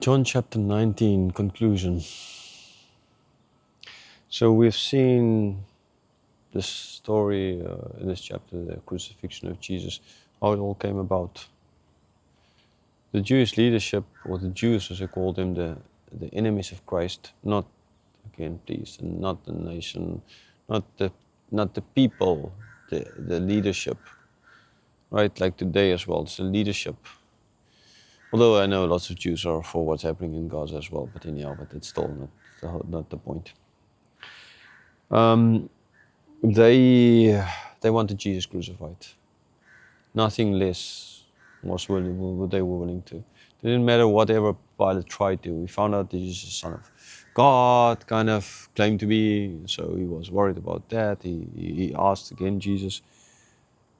John chapter 19, conclusion. So we've seen this story in this chapter, the crucifixion of Jesus, how it all came about. The Jewish leadership, or the Jews as they called them, the enemies of Christ, not, again please, and not the nation, not the people, the leadership, right? Like today as well, it's the leadership. Although I know lots of Jews are for what's happening in Gaza as well, but anyhow, but it's still not the point. They wanted Jesus crucified. Nothing less was what they were willing to. It didn't matter whatever Pilate tried to. He found out that Jesus is the Son of God, kind of claimed to be, so he was worried about that. He asked again Jesus.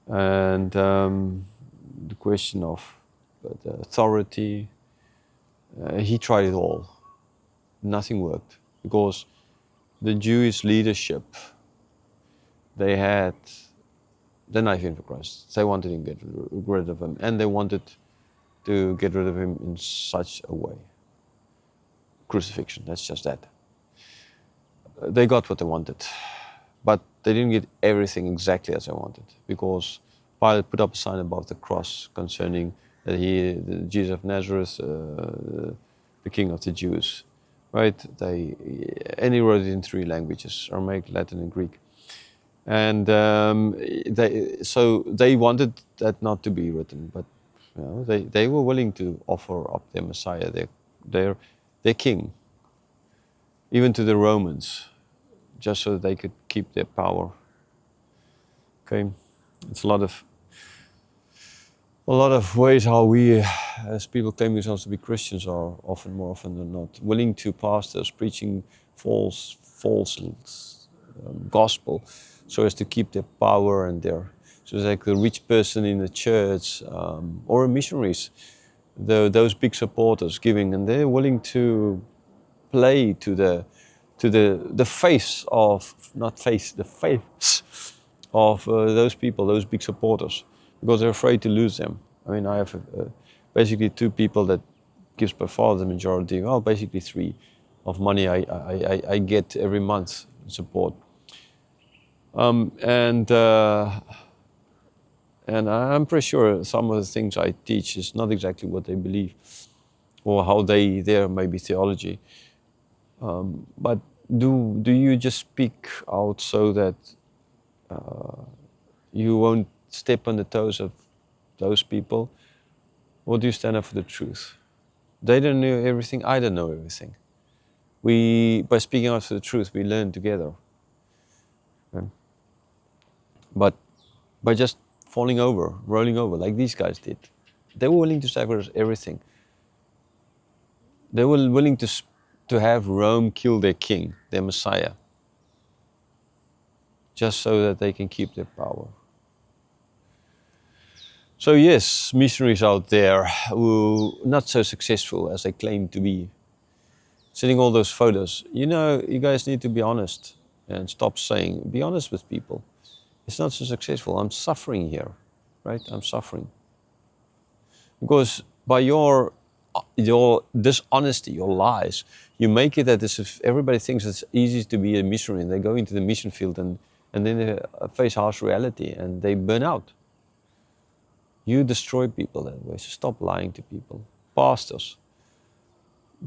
And the question of the authority, he tried it all. Nothing worked because the Jewish leadership, they had the knife in for Christ. They wanted to get rid of him, and they wanted to get rid of him in such a way. Crucifixion, that's just that. They got what they wanted, but they didn't get everything exactly as they wanted, because Pilate put up a sign above the cross concerning that Jesus of Nazareth, the King of the Jews, right? And he wrote it in 3 languages: Aramaic, Latin, and Greek. And they wanted that not to be written, but they were willing to offer up their Messiah, their king, even to the Romans, just so that they could keep their power. Okay, it's a lot of ways how we, as people claiming themselves to be Christians, are more often than not willing to pastors preaching false gospel, so as to keep their power and so it's like the rich person in the church or missionaries, those big supporters giving, and they're willing to play to the face of those people, those big supporters, because they're afraid to lose them. I mean, I have basically 2 people that gives by far the majority, well, basically 3, of money I get every month support. And I'm pretty sure some of the things I teach is not exactly what they believe, or how their maybe theology. But do you just speak out so that you won't step on the toes of those people, or do you stand up for the truth? They don't know everything. I don't know everything. By speaking out for the truth, we learn together. Okay? But by just rolling over, like these guys did, they were willing to sacrifice everything. They were willing to have Rome kill their king, their Messiah, just so that they can keep their power. So yes, missionaries out there who are not so successful as they claim to be, sending all those photos. You guys need to be honest and stop saying, be honest with people. It's not so successful. I'm suffering here, right? I'm suffering. Because by your dishonesty, your lies, you make it that as if everybody thinks it's easy to be a missionary, and they go into the mission field and then they face harsh reality and they burn out. You destroy people that way, so stop lying to people. Pastors,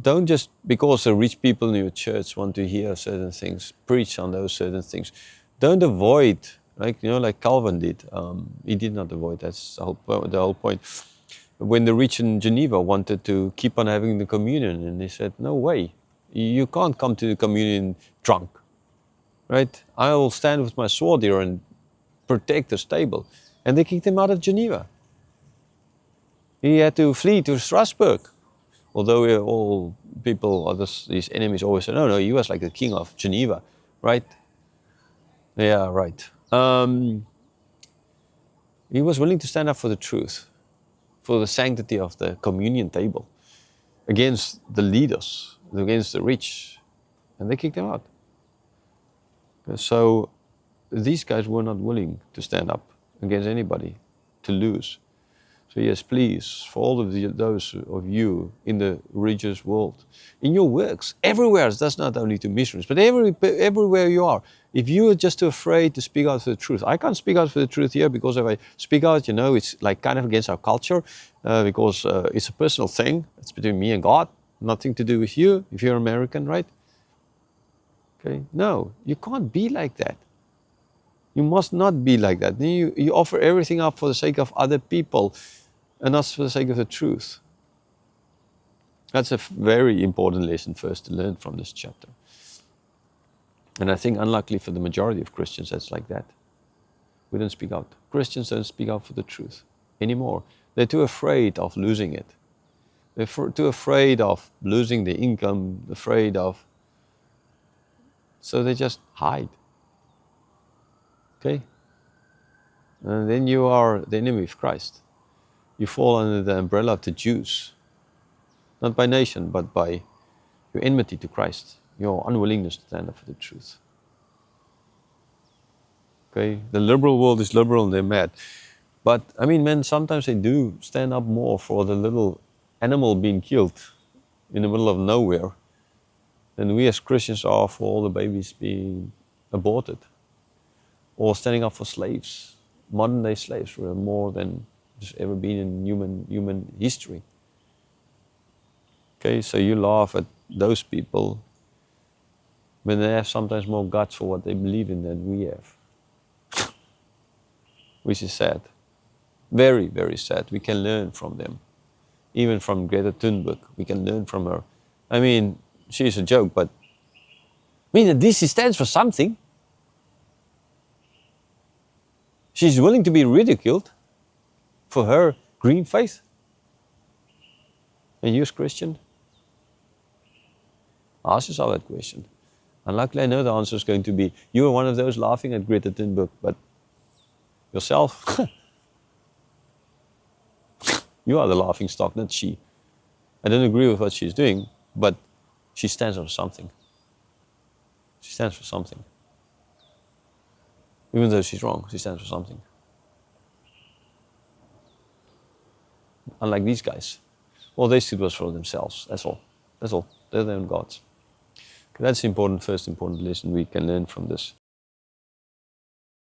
don't just because the rich people in your church want to hear certain things, preach on those certain things. Don't avoid, like Calvin did. He did not avoid. That's the whole point. When the rich in Geneva wanted to keep on having the communion, and they said, no way, you can't come to the communion drunk, right? I will stand with my sword here and protect the stable. And they kicked him out of Geneva. He had to flee to Strasbourg. Although all people, these enemies always say, no, he was like the king of Geneva, right? Yeah, right. He was willing to stand up for the truth, for the sanctity of the communion table, against the leaders, against the rich, and they kicked him out. So these guys were not willing to stand up against anybody, to lose. So yes, please, for all of those of you in the religious world, in your works, everywhere, that's not only to missionaries, but everywhere you are, if you are just too afraid to speak out for the truth, I can't speak out for the truth here because if I speak out, it's like kind of against our culture, because it's a personal thing. It's between me and God, nothing to do with you, if you're American, right? Okay, no, you can't be like that. You must not be like that. You offer everything up for the sake of other people and not for the sake of the truth. That's a very important lesson first to learn from this chapter. And I think unluckily for the majority of Christians, that's like that. We don't speak out. Christians don't speak out for the truth anymore. They're too afraid of losing it. They're too afraid of losing the income, so they just hide. Okay? And then you are the enemy of Christ. You fall under the umbrella of the Jews, not by nation, but by your enmity to Christ, your unwillingness to stand up for the truth. Okay? The liberal world is liberal and they're mad. But, men, sometimes they do stand up more for the little animal being killed in the middle of nowhere than we as Christians are for all the babies being aborted. Or standing up for slaves. Modern day slaves were more than there's ever been in human history. Okay, so you laugh at those people when they have sometimes more guts for what they believe in than we have. Which is sad. Very, very sad. We can learn from them. Even from Greta Thunberg, we can learn from her. She's a joke, but at least she stands for something. She's willing to be ridiculed for her green faith. And you as Christian? Ask yourself that question. And luckily I know the answer is going to be, you are one of those laughing at Greta Thunberg, but yourself, you are the laughing stock, not she. I don't agree with what she's doing, but she stands for something. She stands for something. Even though she's wrong, she stands for something. Unlike these guys. All they stood was for themselves. That's all. That's all. They're their own gods. Okay, that's the first important lesson we can learn from this.